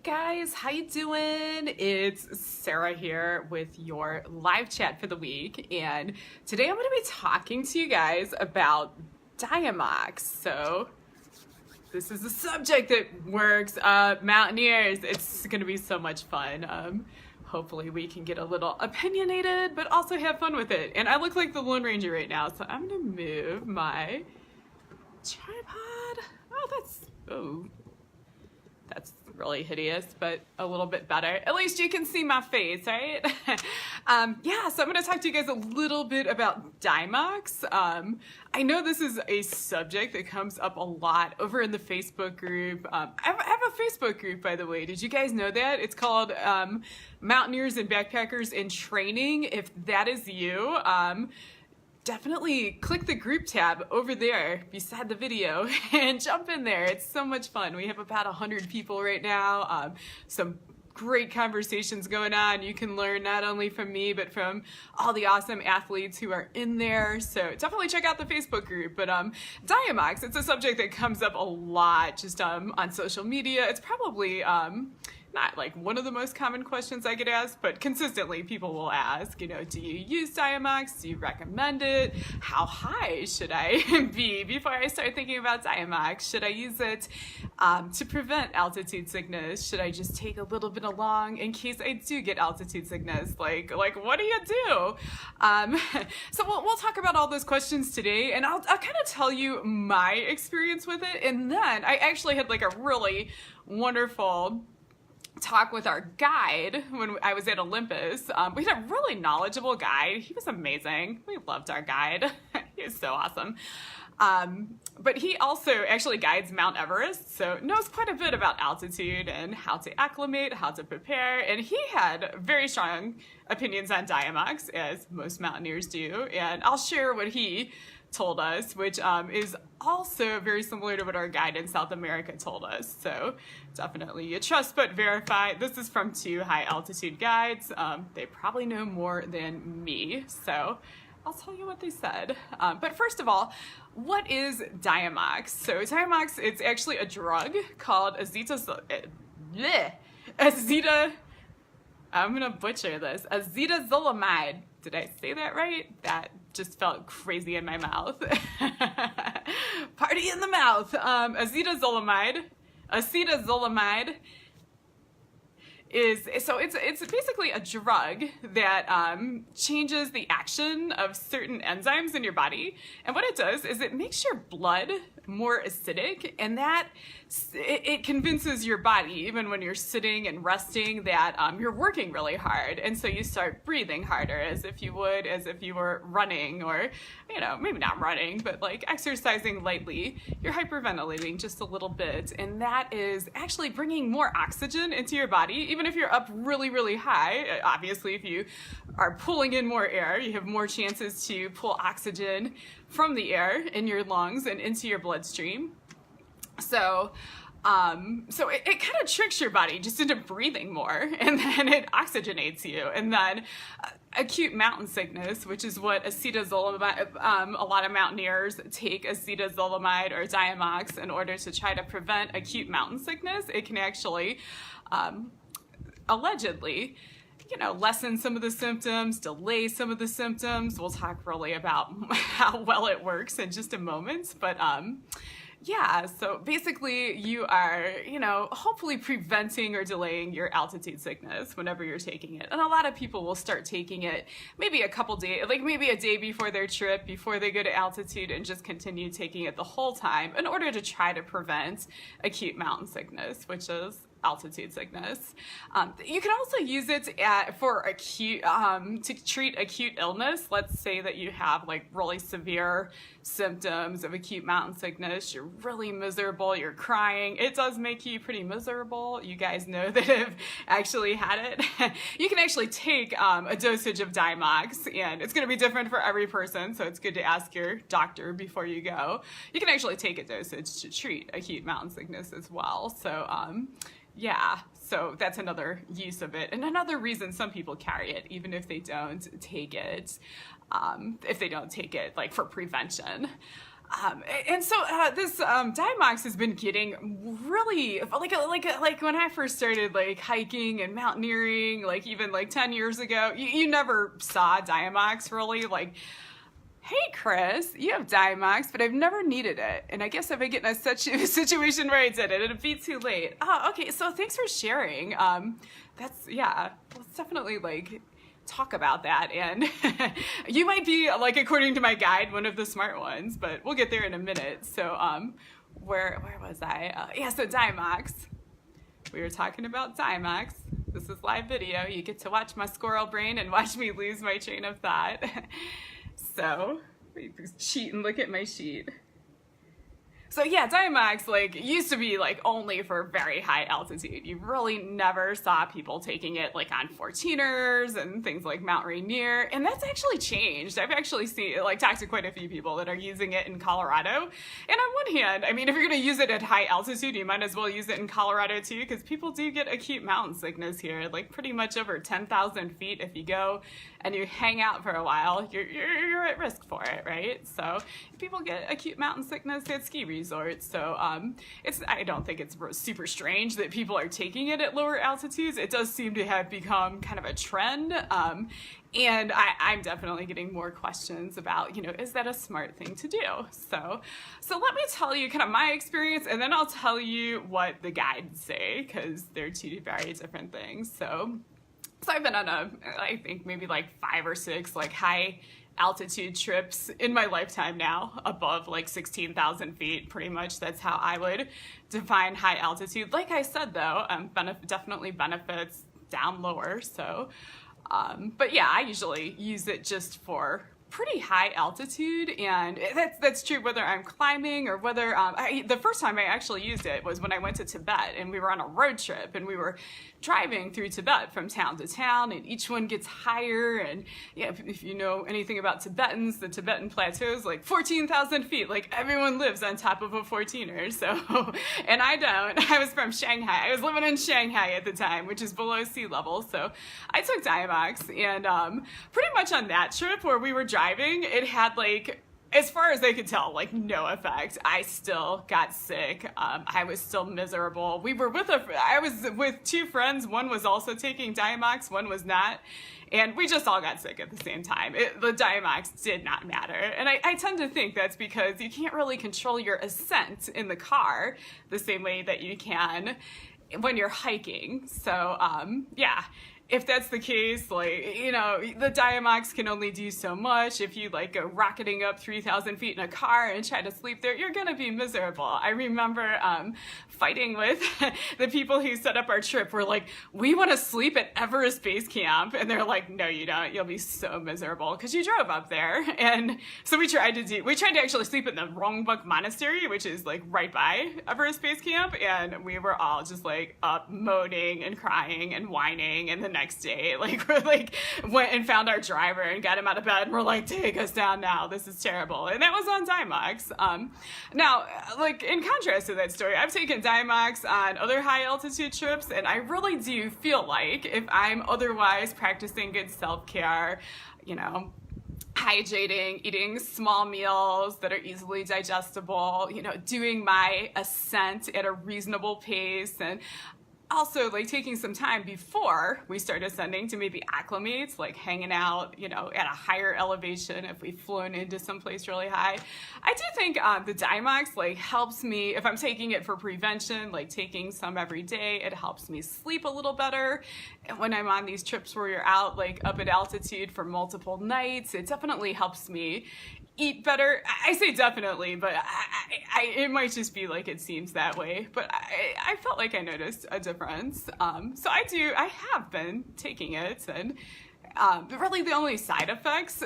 guys, how you doing? It's Sarah here with your live chat for the week, and today I'm going to be talking to you guys about Diamox. So this is a subject that works mountaineers. It's going to be so much fun. Hopefully we can get a little opinionated but also have fun with it. And I look like the Lone Ranger right now, so I'm going to move my tripod. That's really hideous, but a little bit better. At least you can see my face, right? Yeah, so I'm gonna talk to you guys a little bit about Diamox. I know this is a subject that comes up a lot over in the Facebook group. I have a Facebook group, by the way. Did you guys know that? It's called Mountaineers and Backpackers in Training. If that is you, definitely click the group tab over there beside the video and jump in there. It's so much fun. We have about 100 people right now. Some great conversations going on. You can learn not only from me, but from all the awesome athletes who are in there. So definitely check out the Facebook group. But Diamox, it's a subject that comes up a lot just on social media. It's probably not like one of the most common questions I get asked, but consistently people will ask, you know, do you use Diamox? Do you recommend it? How high should I be before I start thinking about Diamox? Should I use it to prevent altitude sickness? Should I just take a little bit along in case I do get altitude sickness? Like what do you do? So we'll talk about all those questions today, and I'll kind of tell you my experience with it. And then I actually had like a really wonderful talk with our guide when I was at Olympus. We had a really knowledgeable guide. He was amazing. We loved our guide. He was so awesome. But he also actually guides Mount Everest, so knows quite a bit about altitude and how to acclimate, how to prepare, and he had very strong opinions on Diamox, as most mountaineers do, and I'll share what he told us, which is also very similar to what our guide in South America told us. So definitely you trust but verify. This is from two high altitude guides. They probably know more than me, so I'll tell you what they said. But first of all, what is Diamox? So Diamox, it's actually a drug called I'm gonna butcher this, acetazolamide. Did I say that right? That just felt crazy in my mouth. Party in the mouth. Acetazolamide is, so it's basically a drug that changes the action of certain enzymes in your body, and what it does is it makes your blood more acidic, and that it convinces your body, even when you're sitting and resting, that you're working really hard, and so you start breathing harder, as if you were running, or, you know, maybe not running, but like exercising lightly. You're hyperventilating just a little bit, and that is actually bringing more oxygen into your body, even if you're up really, really high. Obviously, if you are pulling in more air, you have more chances to pull oxygen from the air in your lungs and into your bloodstream. So it kind of tricks your body just into breathing more, and then it oxygenates you. And then acute mountain sickness, which is what acetazolamide, a lot of mountaineers take acetazolamide or Diamox in order to try to prevent acute mountain sickness. It can actually, allegedly, you know, lessen some of the symptoms, delay some of the symptoms. We'll talk really about how well it works in just a moment. But yeah, so basically you are, you know, hopefully preventing or delaying your altitude sickness whenever you're taking it. And a lot of people will start taking it maybe a couple days, like maybe a day before their trip, before they go to altitude, and just continue taking it the whole time in order to try to prevent acute mountain sickness, which is altitude sickness. You can also use it for acute, to treat acute illness. Let's say that you have like really severe symptoms of acute mountain sickness. You're really miserable. You're crying. It does make you pretty miserable. You guys know that have actually had it. You can actually take a dosage of Diamox, and it's going to be different for every person, so it's good to ask your doctor before you go. You can actually take a dosage to treat acute mountain sickness as well. So yeah, so that's another use of it, and another reason some people carry it, even if they don't take it, like for prevention. And so this Diamox has been getting really like when I first started like hiking and mountaineering, like even like 10 years ago, you never saw Diamox really like, hey Chris, you have Diamox, but I've never needed it. And I guess I've been getting in such a situation where I did it, it'd be too late. Oh, okay, so thanks for sharing. Yeah, let's definitely like talk about that. And you might be, like, according to my guide, one of the smart ones, but we'll get there in a minute. So where was I? Yeah, so Diamox. We were talking about Diamox. This is live video. You get to watch my squirrel brain and watch me lose my train of thought. So, cheat and look at my sheet. So yeah, Diamox like used to be like only for very high altitude. You really never saw people taking it like on 14ers and things like Mount Rainier, and that's actually changed. I've actually seen like talked to quite a few people that are using it in Colorado. And on one hand, I mean, if you're going to use it at high altitude, you might as well use it in Colorado too, because people do get acute mountain sickness here, like pretty much over 10,000 feet. If you go and you hang out for a while, you're at risk for it, right? So people get acute mountain sickness at ski resorts. So I don't think it's super strange that people are taking it at lower altitudes. It does seem to have become kind of a trend. And I'm definitely getting more questions about, you know, is that a smart thing to do? So let me tell you kind of my experience, and then I'll tell you what the guides say, because they're two very different things. So I've been on I think maybe like 5 or 6 like high altitude trips in my lifetime now, above like 16,000 feet, pretty much. That's how I would define high altitude. Like I said though, definitely benefits down lower. So, but yeah, I usually use it just for pretty high altitude, and that's true whether I'm climbing or whether the first time I actually used it was when I went to Tibet, and we were on a road trip and we were driving through Tibet from town to town, and each one gets higher. And yeah, if you know anything about Tibetans, the Tibetan plateau is like 14,000 feet. Like everyone lives on top of a 14er. So, and I don't. I was from Shanghai. I was living in Shanghai at the time, which is below sea level. So I took Diamox, and pretty much on that trip where we were driving, it had like, as far as I could tell, like no effect. I still got sick. I was still miserable. I was with 2 friends. One was also taking Diamox, one was not. And we just all got sick at the same time. The Diamox did not matter. And I tend to think that's because you can't really control your ascent in the car the same way that you can when you're hiking. So yeah. If that's the case, like, you know, the Diamox can only do so much. If you like go rocketing up 3,000 feet in a car and try to sleep there, you're gonna be miserable. I remember fighting with the people who set up our trip. We're like, we want to sleep at Everest Base Camp, and they're like, no, you don't. You'll be so miserable because you drove up there. And so we tried to actually sleep in the Rongbuk Monastery, which is like right by Everest Base Camp, and we were all just like up moaning and crying and whining. And the next day, like, we're like went and found our driver and got him out of bed, and we're like, take us down now, this is terrible. And that was on Diamox. Now, like, in contrast to that story, I've taken Diamox on other high altitude trips, and I really do feel like if I'm otherwise practicing good self-care, you know, hydrating, eating small meals that are easily digestible, you know, doing my ascent at a reasonable pace, and also like taking some time before we start ascending to maybe acclimate, like hanging out, you know, at a higher elevation if we've flown into someplace really high. I do think the Diamox like helps me if I'm taking it for prevention, like taking some every day. It helps me sleep a little better. And when I'm on these trips where you're out like up at altitude for multiple nights, it definitely helps me eat better. I say definitely, but it might just be like it seems that way. But I felt like I noticed a difference. So I have been taking it, and really the only side effects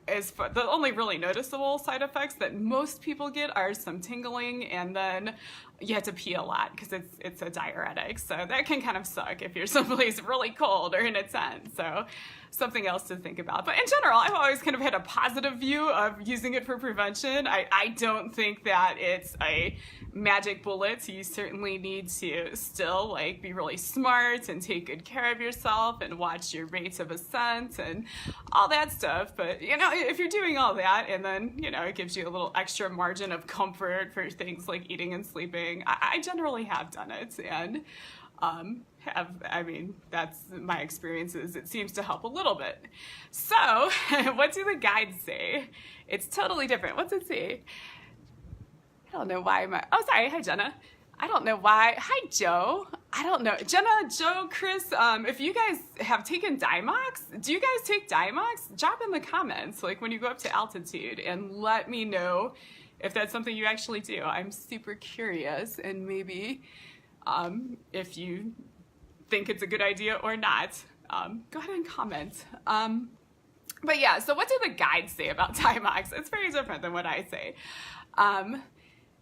the only really noticeable side effects that most people get are some tingling, and then you have to pee a lot because it's a diuretic. So that can kind of suck if you're someplace really cold or in a tent. So something else to think about. But in general, I've always kind of had a positive view of using it for prevention. I don't think that it's a magic bullet. You certainly need to still like be really smart and take good care of yourself and watch your rates of ascent and all that stuff. But you know, if you're doing all that and then, you know, it gives you a little extra margin of comfort for things like eating and sleeping, I generally have done it, and I mean, that's my experiences. It seems to help a little bit. So what do the guides say? It's totally different. What's it say? I don't know why oh, sorry. Hi, Jenna. I don't know why. Hi, Joe. I don't know. Jenna, Joe, Chris, if you guys have taken Diamox, do you guys take Diamox? Drop in the comments, like when you go up to altitude, and let me know if that's something you actually do. I'm super curious, and maybe if you think it's a good idea or not, go ahead and comment. But yeah, so what do the guides say about Diamox? It's very different than what I say.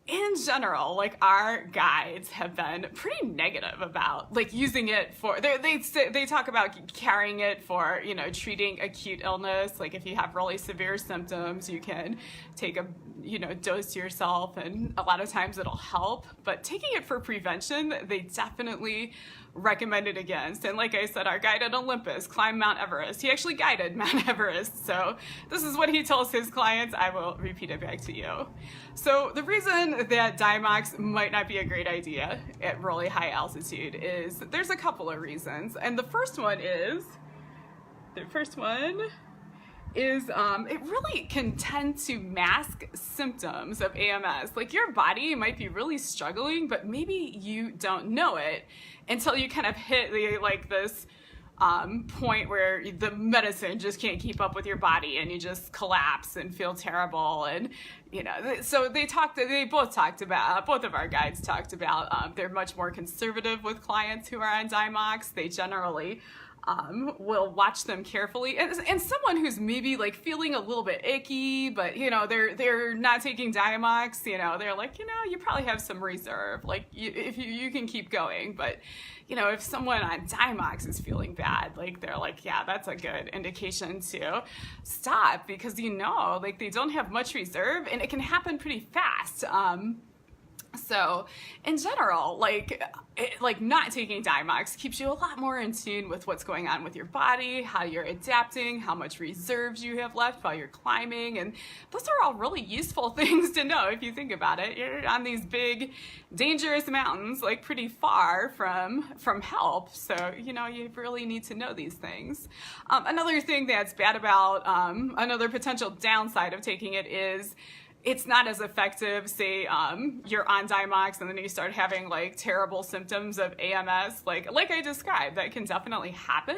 In general, like our guides have been pretty negative about like using it for, they talk about carrying it for, you know, treating acute illness. Like if you have really severe symptoms, you can take a, you know, dose yourself, and a lot of times it'll help. But taking it for prevention, they definitely recommend it against. And like I said, our guide at Olympus climbed Mount Everest. He actually guided Mount Everest. So this is what he tells his clients. I will repeat it back to you. So the reason that Diamox might not be a great idea at really high altitude is there's a couple of reasons. And the first one is it really can tend to mask symptoms of AMS. Like your body might be really struggling, but maybe you don't know it until you kind of hit this point where the medicine just can't keep up with your body and you just collapse and feel terrible. And you know, so both of our guides talked about they're much more conservative with clients who are on Diamox. They generally will watch them carefully, and someone who's maybe like feeling a little bit icky, but you know they're not taking Diamox, you know, they're like, you know, you probably have some reserve, like if you can keep going. But you know, if someone on Diamox is feeling bad, like they're like, yeah, that's a good indication to stop, because you know, like they don't have much reserve and it can happen pretty fast. So in general, like not taking Diamox keeps you a lot more in tune with what's going on with your body, how you're adapting, how much reserves you have left while you're climbing. And those are all really useful things to know if you think about it. You're on these big, dangerous mountains, like pretty far from help. So, you know, you really need to know these things. Another thing that's bad about, another potential downside of taking it is it's not as effective. Say you're on Diamox and then you start having like terrible symptoms of AMS, like I described, that can definitely happen.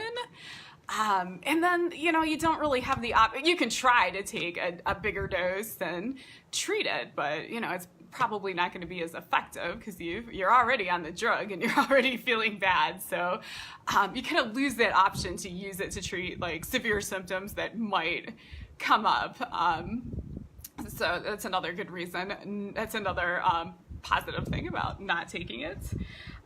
And then, you know, you don't really have the you can try to take a bigger dose and treat it, but you know, it's probably not going to be as effective because you're already on the drug and you're already feeling bad. So you kind of lose that option to use it to treat like severe symptoms that might come up. So that's another good reason. That's another positive thing about not taking it.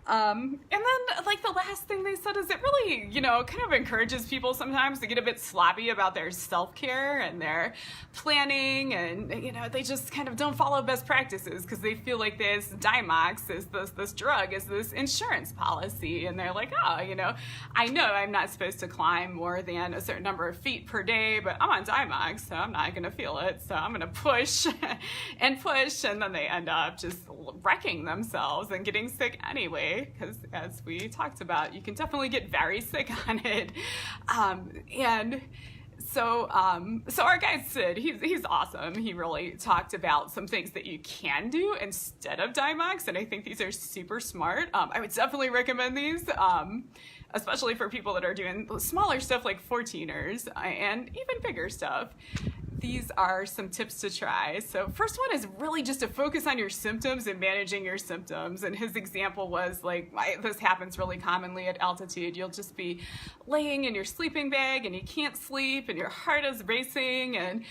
And then like the last thing they said is it really, you know, kind of encourages people sometimes to get a bit sloppy about their self-care and their planning, and you know, they just kind of don't follow best practices because they feel like this Diamox is this drug is this insurance policy, and they're like, oh, you know I'm not supposed to climb more than a certain number of feet per day, but I'm on Diamox, so I'm not gonna feel it, so I'm gonna push and push, and then they end up just wrecking themselves and getting sick anyway. Because as we talked about, you can definitely get very sick on it. And so our guide Sid, he's awesome. He really talked about some things that you can do instead of Diamox, and I think these are super smart. I would definitely recommend these, especially for people that are doing smaller stuff like 14ers and even bigger stuff. these are some tips to try. So first one is really just to focus on your symptoms and managing your symptoms. And his example was like, this happens really commonly at altitude. You'll just be laying in your sleeping bag and you can't sleep and your heart is racing. And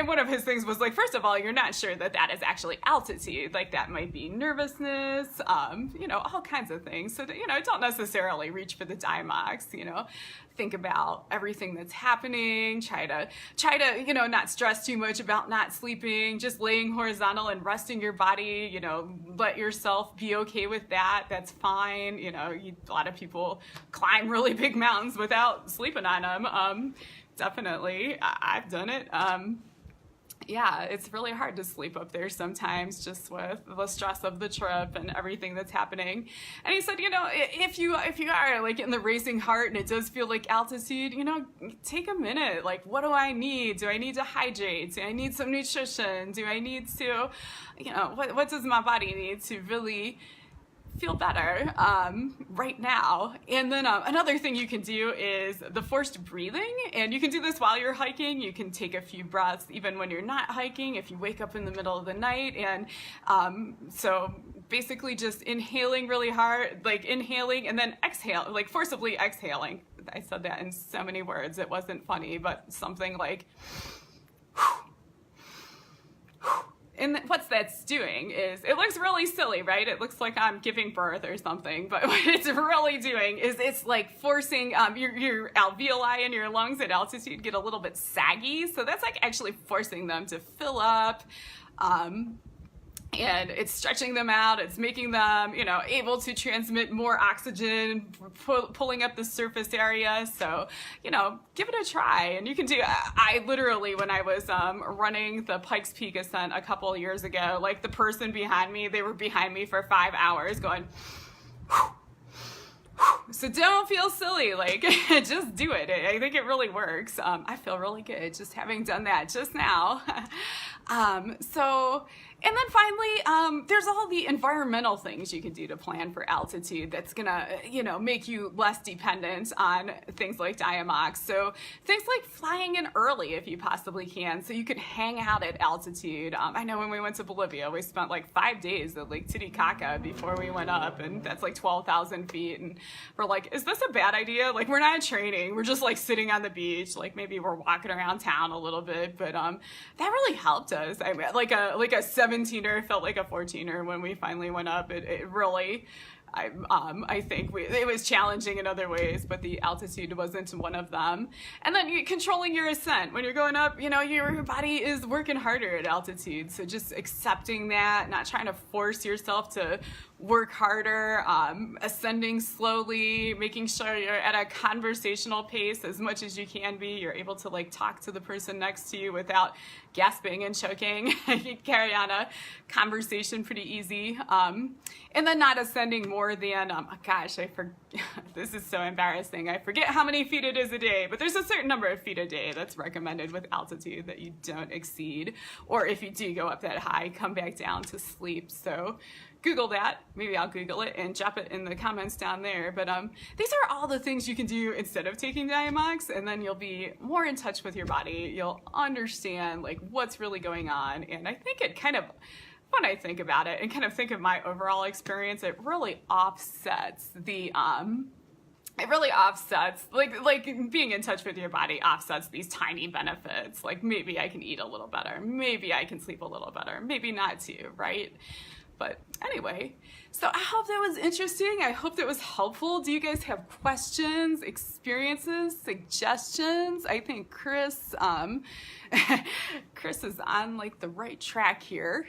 one of his things was like, first of all, you're not sure that that is actually altitude. Like that might be nervousness, you know, all kinds of things. So, you know, don't necessarily reach for the Diamox, you know. Think about everything that's happening, try to, you know, not stress too much about not sleeping, just laying horizontal and resting your body, you know, let yourself be okay with that. That's fine. You know, a lot of people climb really big mountains without sleeping on them. Definitely, I've done it. Yeah, it's really hard to sleep up there sometimes just with the stress of the trip and everything that's happening. And he said, you know, if you are like in the racing heart and it does feel like altitude, you know, take a minute. Like, what do I need? Do I need to hydrate? Do I need some nutrition? Do I need to, you know, what does my body need to really feel better right now? And then another thing you can do is the forced breathing, and you can do this while you're hiking. You can take a few breaths even when you're not hiking if you wake up in the middle of the night. And so basically just inhaling really hard, like inhaling and then exhale, like forcibly exhaling. I said that in so many words, it wasn't funny, but something like and what's that's doing is, it looks really silly, right? It looks like I'm giving birth or something, but what it's really doing is it's like forcing your alveoli in your lungs at altitude get a little bit saggy. So that's like actually forcing them to fill up. And it's stretching them out. It's making them, you know, able to transmit more oxygen, pulling up the surface area. So, you know, give it a try. And you can do, I literally, when I was running the Pikes Peak ascent a couple of years ago, like the person behind me, they were behind me for 5 hours going, so don't feel silly, like just do it. I think it really works. I feel really good just having done that just now. And then finally, there's all the environmental things you can do to plan for altitude that's gonna, you know, make you less dependent on things like Diamox. So things like flying in early if you possibly can, so you can hang out at altitude. I know when we went to Bolivia, we spent like 5 days at Lake Titicaca before we went up, and that's like 12,000 feet. And we're like, is this a bad idea? Like, we're not training, we're just like sitting on the beach, like maybe we're walking around town a little bit, but that really helped us. I mean, like a 17er felt like a 14er when we finally went up. It really, I think it was challenging in other ways, but the altitude wasn't one of them. And then controlling your ascent. When you're going up, you know, your body is working harder at altitude. So just accepting that, not trying to force yourself to work harder, ascending slowly, making sure you're at a conversational pace as much as you can be. You're able to like talk to the person next to you without gasping and choking. You can carry on a conversation pretty easy. And then not ascending more than, gosh, this is so embarrassing. I forget how many feet it is a day, but there's a certain number of feet a day that's recommended with altitude that you don't exceed. Or if you do go up that high, come back down to sleep. So Google that. Maybe I'll Google it and drop it in the comments down there. But these are all the things you can do instead of taking Diamox, and then you'll be more in touch with your body. You'll understand like what's really going on. And I think it kind of, when I think about it and kind of think of my overall experience, it really offsets the it really offsets, like being in touch with your body offsets these tiny benefits. Like maybe I can eat a little better, maybe I can sleep a little better, maybe not too, right? But anyway, so I hope that was interesting. I hope that was helpful. Do you guys have questions, experiences, suggestions? I think Chris is on like the right track here.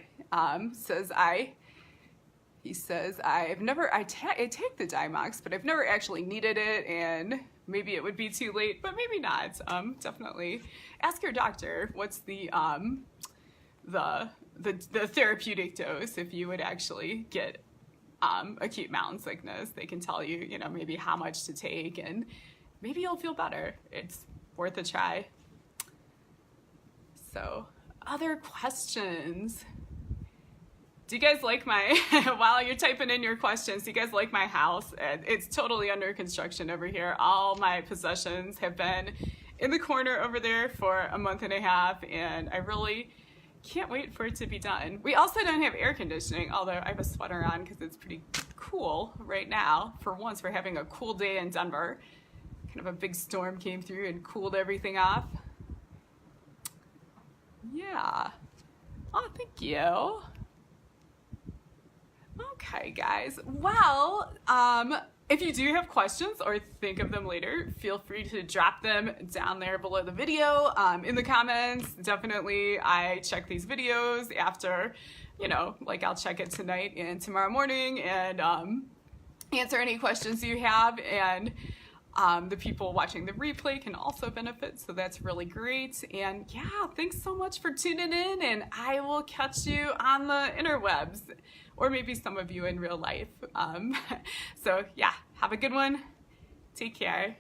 He says, I take the Diamox, but I've never actually needed it, and maybe it would be too late, but maybe not. Definitely ask your doctor what's the therapeutic dose if you would actually get acute mountain sickness. They can tell you, you know, maybe how much to take, and maybe you'll feel better. It's worth a try. So, other questions? Do you guys like my, while you're typing in your questions, do you guys like my house? It's totally under construction over here. All my possessions have been in the corner over there for a month and a half, and I really can't wait for it to be done. We also don't have air conditioning, although I have a sweater on because it's pretty cool right now. For once, we're having a cool day in Denver. Kind of a big storm came through and cooled everything off. Yeah. Oh, thank you. Okay, guys. Well, if you do have questions or think of them later, feel free to drop them down there below the video in the comments. Definitely, I check these videos after, you know, like I'll check it tonight and tomorrow morning and answer any questions you have. And the people watching the replay can also benefit, so that's really great. And yeah, thanks so much for tuning in, and I will catch you on the interwebs, or maybe some of you in real life. So yeah, have a good one. Take care.